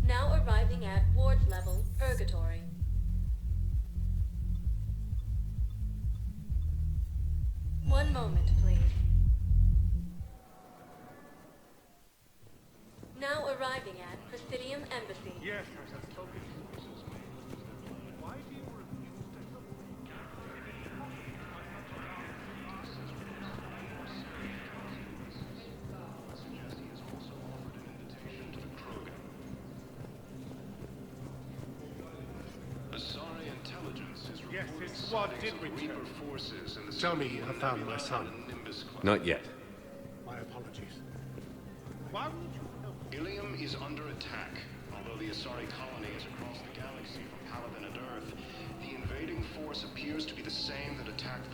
Now arriving at ward level, Purgatory. One moment, please. Now arriving at Presidium Embassy. Yes, I have spoken. Why do you refuse to help me? Asari intelligence is Yes, his squad did return. Reaper forces in the Tell me you have found my son. Not yet. My apologies. Why would you help? Ilium is under attack. Although the Asari colony is across the galaxy from Paladin and Earth, the invading force appears to be the same that attacked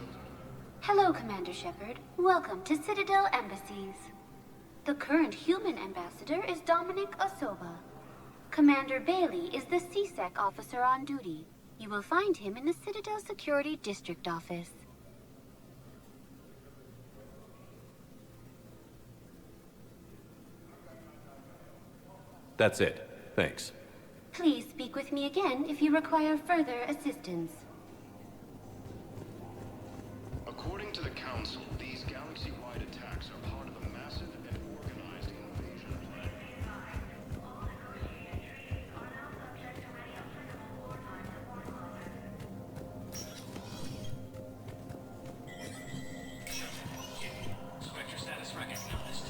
Hello, Commander Shepard. Welcome to Citadel Embassies. The current human ambassador is Dominic Osoba. Commander Bailey is the CSEC officer on duty. You will find him in the Citadel Security District office. That's it. Thanks. Please speak with me again if you require further assistance. According to the Council, these galaxy-wide attacks are part of a massive and organized invasion plan. Spectre status recognized.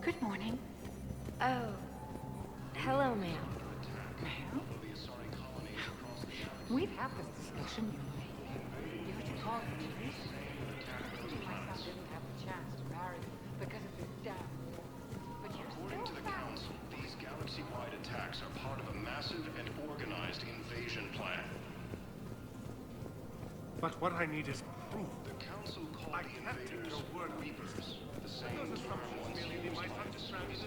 Good morning. Oh. Hello, ma'am. Ma'am? We've had this discussion, you know. You were to call the police. My son didn't have the chance to marry you because of his death. But you're According to the Council, these galaxy-wide attacks are part of a massive and organized invasion plan. But what I need is proof. The Council called the invaders Reapers, the same term once used by disgraced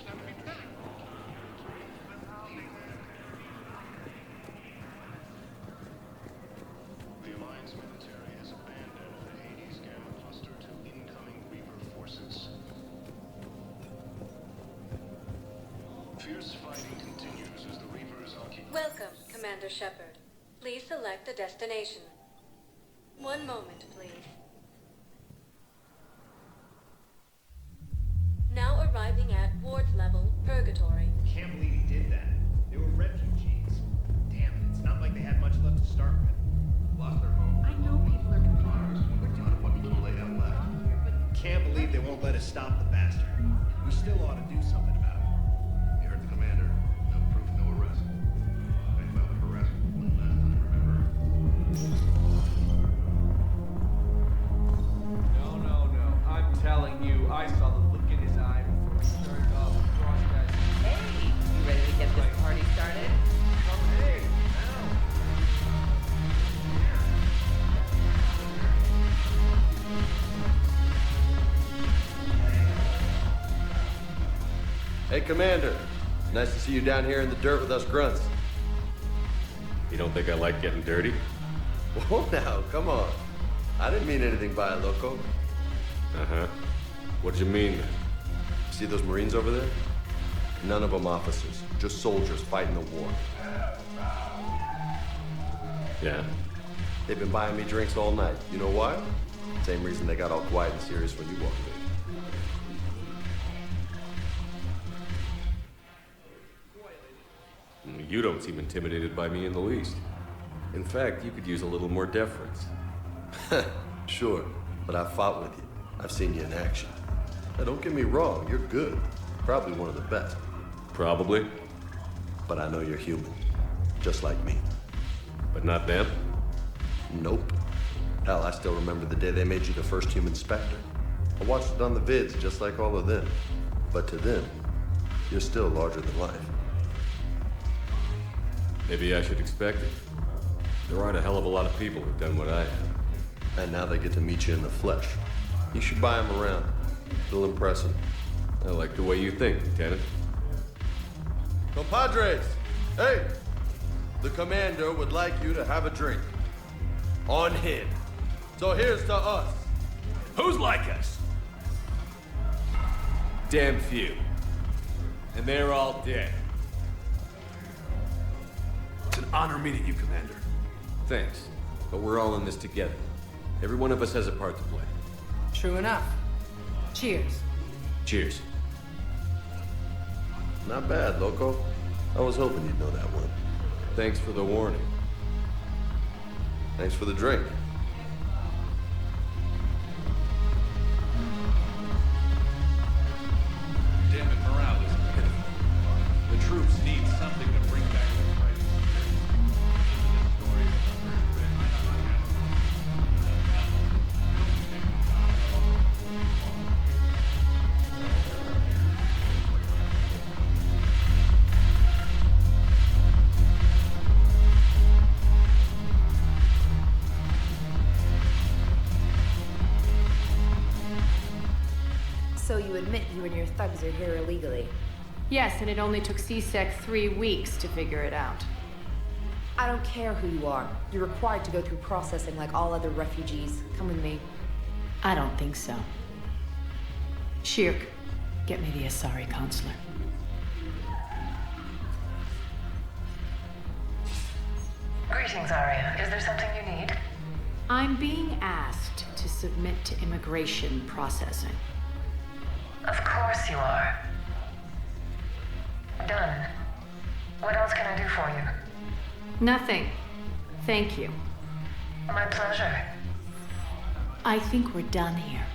The Alliance military has abandoned the Hades Gamma cluster to incoming Reaper forces. Fierce fighting continues as the Reapers occupy... Welcome, Commander Shepard. Please select a destination. One moment, please. Now arriving at Ward level, Purgatory. Can't believe he did that. They were refugees. Damn it, it's not like they had much left to start with. Lost their home. I know people are confused. What little they have left. Can't believe they won't let us stop the bastard. We still ought to do something about it. You heard the commander. No proof, no arrest. They filed for arrest one last time, remember? No. I'm telling you, I saw the look in his eye before he started off across that. Hey, you ready to get this party started? Hey, Hey, Commander. Nice to see you down here in the dirt with us grunts. You don't think I like getting dirty? Whoa now, come on. I didn't mean anything by it, loco. Uh-huh. What'd you mean? See those Marines over there? None of them officers, just soldiers fighting the war. Yeah? They've been buying me drinks all night. You know why? Same reason they got all quiet and serious when you walked in. You don't seem intimidated by me in the least. In fact, you could use a little more deference. Sure, but I've fought with you. I've seen you in action. Now, don't get me wrong, you're good. Probably one of the best. Probably. But I know you're human. Just like me. But not them? Nope. Hell, I still remember the day they made you the first human Spectre. I watched it on the vids just like all of them. But to them, you're still larger than life. Maybe I should expect it. There aren't a hell of a lot of people who've done what I have. And now they get to meet you in the flesh. You should buy them around. It'll impress them. I like the way you think, Lieutenant. Compadres! Hey! The commander would like you to have a drink. On him. So here's to us. Who's like us? Damn few. And they're all dead. It's an honor meeting you, Commander. Thanks. But we're all in this together. Every one of us has a part to play. True enough. Cheers. Cheers. Not bad, Loco. I was hoping you'd know that one. Thanks for the warning. Thanks for the drink. Damn it, morale is pitiful. The troops need something to bring back the fighting So you admit you and your thugs are here illegally? Yes, and it only took C-Sec 3 weeks to figure it out. I don't care who you are. You're required to go through processing like all other refugees. Come with me. I don't think so. Shirk, get me the Asari consular. Greetings, Arya. Is there something you need? I'm being asked to submit to immigration processing. Of course you are. Done. What else can I do for you? Nothing. Thank you. My pleasure. I think we're done here.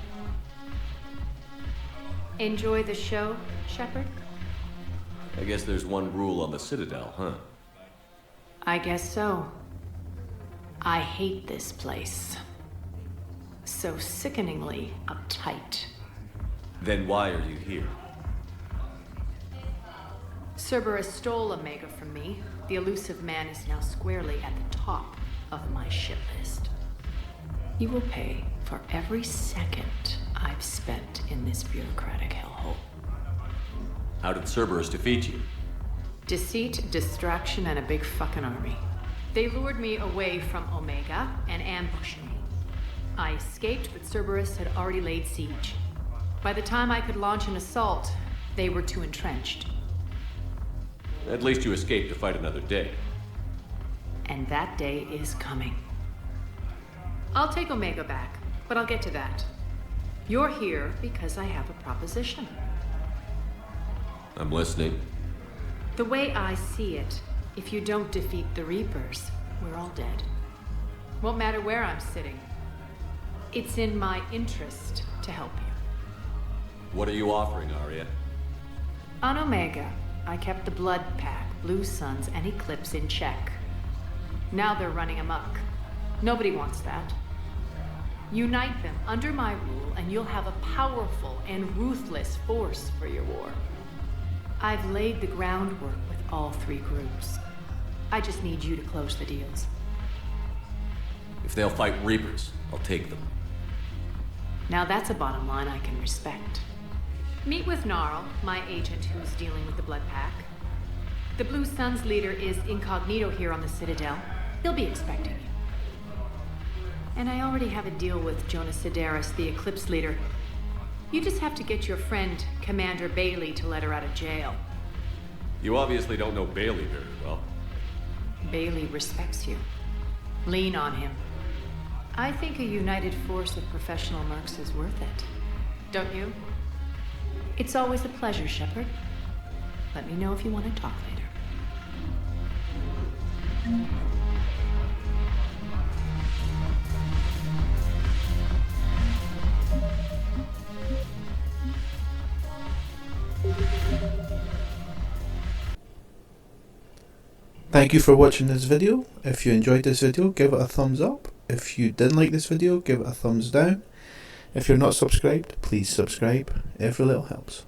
Enjoy the show, Shepard? I guess there's one rule on the Citadel, huh? I guess so. I hate this place. So sickeningly uptight. Then why are you here? Cerberus stole Omega from me. The elusive man is now squarely at the top of my shit list. He will pay for every second I've spent in this bureaucratic hellhole. How did Cerberus defeat you? Deceit, distraction, and a big fucking army. They lured me away from Omega and ambushed me. I escaped, but Cerberus had already laid siege. By the time I could launch an assault, they were too entrenched. At least you escaped to fight another day. And that day is coming. I'll take Omega back, but I'll get to that. You're here because I have a proposition. I'm listening. The way I see it, if you don't defeat the Reapers, we're all dead. Won't matter where I'm sitting. It's in my interest to help you. What are you offering, Arya? On Omega, I kept the Blood Pack, Blue Suns, and Eclipse in check. Now they're running amok. Nobody wants that. Unite them under my rule, and you'll have a powerful and ruthless force for your war. I've laid the groundwork with all three groups. I just need you to close the deals. If they'll fight Reapers, I'll take them. Now that's a bottom line I can respect. Meet with Gnarl, my agent who's dealing with the Blood Pack. The Blue Suns leader is incognito here on the Citadel. He'll be expecting you. And I already have a deal with Jonas Sidaris, the Eclipse leader. You just have to get your friend, Commander Bailey, to let her out of jail. You obviously don't know Bailey very well. Bailey respects you. Lean on him. I think a united force of professional mercs is worth it. Don't you? It's always a pleasure, Shepard. Let me know if you want to talk later. Thank you for watching this video. If you enjoyed this video, give it a thumbs up. If you didn't like this video, give it a thumbs down. If you're not subscribed, please subscribe. Every little helps.